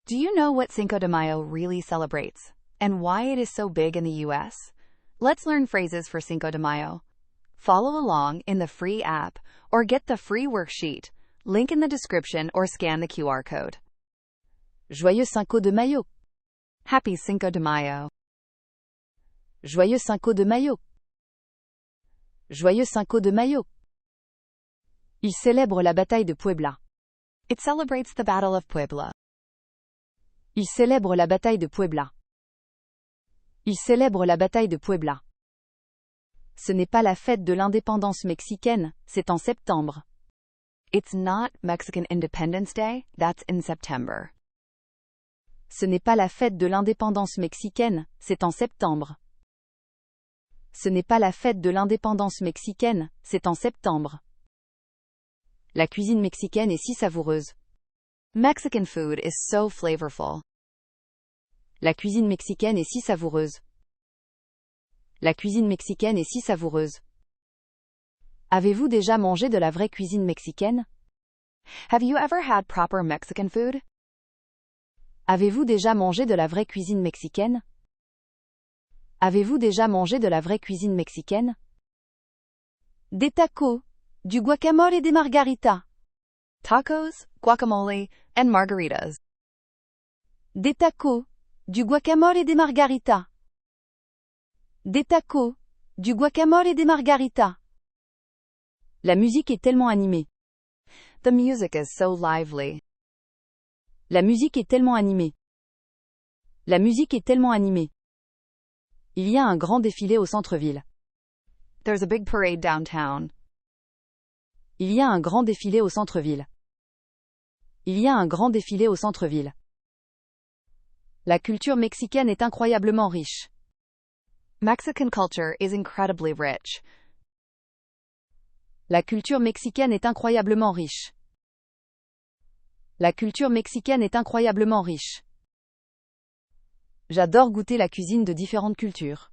Do you know what Cinco de Mayo really celebrates, and why it is so big in the US? Let's learn phrases for Cinco de Mayo. Follow along in the free app or get the free worksheet, link in the description or scan the QR code. Joyeux Cinco de Mayo. Happy Cinco de Mayo. Joyeux Cinco de Mayo. Joyeux Cinco de Mayo. Il célèbre la bataille de Puebla. It celebrates the Battle of Puebla. Il célèbre la bataille de Puebla. Il célèbre la bataille de Puebla. Ce n'est pas la fête de l'indépendance mexicaine, c'est en septembre. It's not Mexican Independence Day, that's in September. Ce n'est pas la fête de l'indépendance mexicaine, c'est en septembre. Ce n'est pas la fête de l'indépendance mexicaine, c'est en septembre. La cuisine mexicaine est si savoureuse. Mexican food is so flavorful. La cuisine mexicaine est si savoureuse. La cuisine mexicaine est si savoureuse. Avez-vous déjà mangé de la vraie cuisine mexicaine? Have you ever had proper Mexican food? Avez-vous déjà mangé de la vraie cuisine mexicaine? Avez-vous déjà mangé de la vraie cuisine mexicaine? Des tacos, du guacamole et des margaritas. Tacos, guacamole, and margaritas. Des tacos, du guacamole et des margaritas. Des tacos, du guacamole et des margaritas. La musique est tellement animée. The music is so lively. La musique est tellement animée. La musique est tellement animée. Il y a un grand défilé au centre-ville. There's a big parade downtown. Il y a un grand défilé au centre-ville. Il y a un grand défilé au centre-ville. La culture mexicaine est incroyablement riche. Mexican culture is incredibly rich. La culture mexicaine est incroyablement riche. La culture mexicaine est incroyablement riche. J'adore goûter la cuisine de différentes cultures.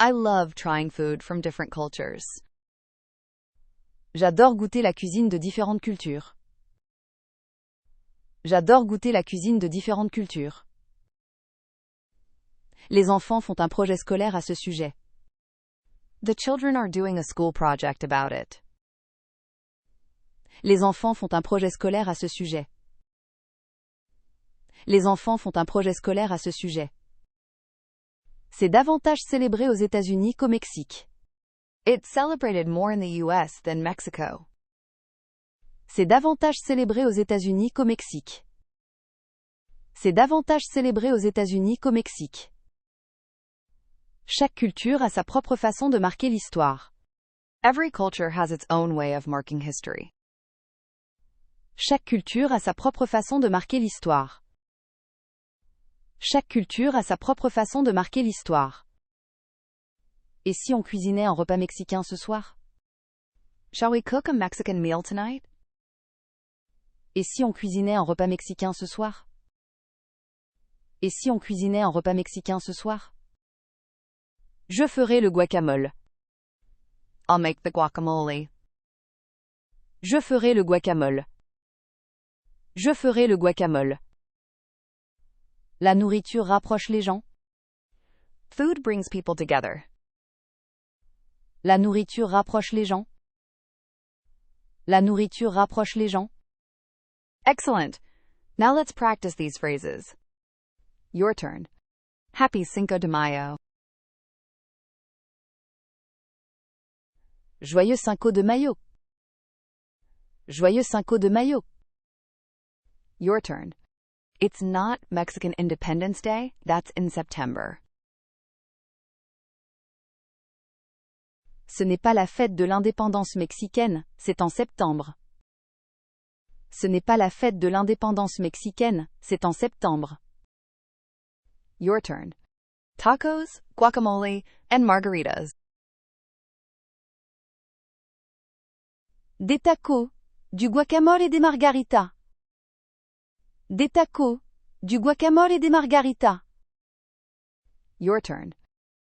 I love trying food from different cultures. J'adore goûter la cuisine de différentes cultures. J'adore goûter la cuisine de différentes cultures. Les enfants font un projet scolaire à ce sujet. The children are doing a school project about it. Les enfants font un projet scolaire à ce sujet. Les enfants font un projet scolaire à ce sujet. C'est davantage célébré aux États-Unis qu'au Mexique. It's celebrated more in the US than Mexico. C'est davantage célébré aux États-Unis qu'au Mexique. C'est davantage célébré aux États-Unis qu'au Mexique. Chaque culture a sa propre façon de marquer l'histoire. Every culture has its own way of marking history. Chaque culture a sa propre façon de marquer l'histoire. Chaque culture a sa propre façon de marquer l'histoire. Et si on cuisinait un repas mexicain ce soir? Shall we cook a Mexican meal tonight? Et si on cuisinait un repas mexicain ce soir? Et si on cuisinait un repas mexicain ce soir? Je ferai le guacamole. I'll make the guacamole. Je ferai le guacamole. Je ferai le guacamole. La nourriture rapproche les gens. Food brings people together. La nourriture rapproche les gens. La nourriture rapproche les gens. Excellent. Now let's practice these phrases. Your turn. Happy Cinco de Mayo. Joyeux Cinco de Mayo. Joyeux Cinco de Mayo. Your turn. It's not Mexican Independence Day, that's in September. Ce n'est pas la fête de l'indépendance mexicaine, c'est en septembre. Ce n'est pas la fête de l'indépendance mexicaine, c'est en septembre. Your turn. Tacos, guacamole, and margaritas. Des tacos, du guacamole et des margaritas. Des tacos, du guacamole et des margaritas. Your turn.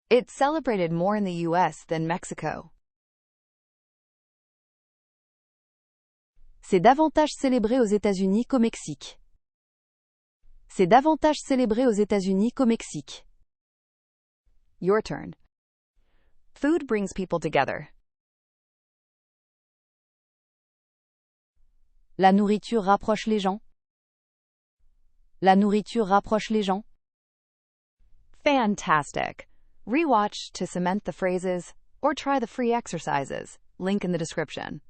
It's celebrated more in the US than Mexico. C'est davantage célébré aux États-Unis qu'au Mexique. C'est davantage célébré aux États-Unis qu'au Mexique. Your turn. Food brings people together. La nourriture rapproche les gens. La nourriture rapproche les gens. Fantastic. Rewatch to cement the phrases or try the free exercises. Link in the description.